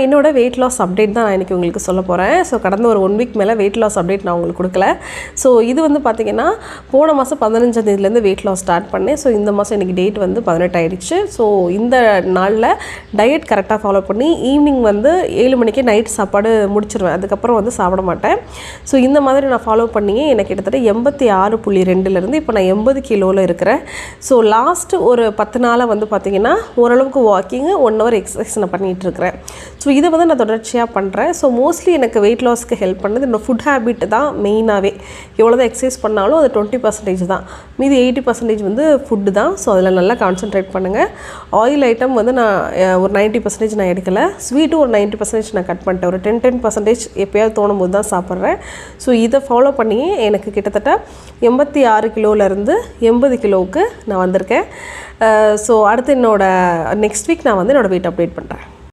என்னோட weight loss update தான் நான் இன்றைக்கி உங்களுக்கு சொல்ல போகிறேன். ஸோ கடந்த ஒரு 1 வீக் மேலே வெயிட் லாஸ் அப்டேட் நான் உங்களுக்கு கொடுக்கல. ஸோ இது வந்து பார்த்திங்கன்னா போன மாதம் 15ஆம் தேதியிலேருந்து வெயிட் லாஸ் ஸ்டார்ட் பண்ணேன். ஸோ இந்த மாதம் இன்றைக்கி டேட் வந்து 18 ஆயிடுச்சு. ஸோ இந்த நாளில் டயட் கரெக்டாக ஃபாலோ பண்ணி ஈவினிங் வந்து 7 மணிக்கே நைட் சாப்பாடு முடிச்சிருவேன். அதுக்கப்புறம் வந்து சாப்பிட மாட்டேன். ஸோ இந்த மாதிரி நான் ஃபாலோ பண்ணியே எனக்கு கிட்டத்தட்ட 86.2லேருந்து இப்போ நான் 80 கிலோவில் இருக்கிறேன். ஸோ லாஸ்ட்டு ஒரு 10 நாளாக வந்து பார்த்திங்கன்னா ஓரளவுக்கு வாக்கிங்கு 1 ஹவர் எக்ஸசைஸ் நான் பண்ணிகிட்ருக்கிறேன். ஸோ இதை வந்து நான் தொடர்ச்சியாக பண்ணுறேன். ஸோ மோஸ்ட்லி எனக்கு வெயிட் லாஸ்க்கு ஹெல்ப் பண்ணது என்னோடய ஃபுட் ஹேபிட் தான் மெயினாகவே. எவ்வளோ தான் எக்ஸசைஸ் பண்ணாலும் அது 20% தான், மீதி 80% வந்து ஃபுட்டு தான். ஸோ அதில் நல்லா கான்சன்ட்ரேட் பண்ணுங்கள். ஆயில் ஐட்டம் வந்து நான் ஒரு 90% நான் எடுக்கலை. ஸ்வீட்டும் ஒரு 90% நான் கட் பண்ணிட்டேன். ஒரு 10% எப்போயாவது தோணும் போது தான் சாப்பிட்றேன். ஸோ இதை ஃபாலோ பண்ணி எனக்கு கிட்டத்தட்ட 86 கிலோவிலேருந்து 80 கிலோவுக்கு நான் வந்திருக்கேன். ஸோ அடுத்து நெக்ஸ்ட் வீக் நான் வந்து என்னோடய வெயிட் அப்டேட் பண்ணுறேன்.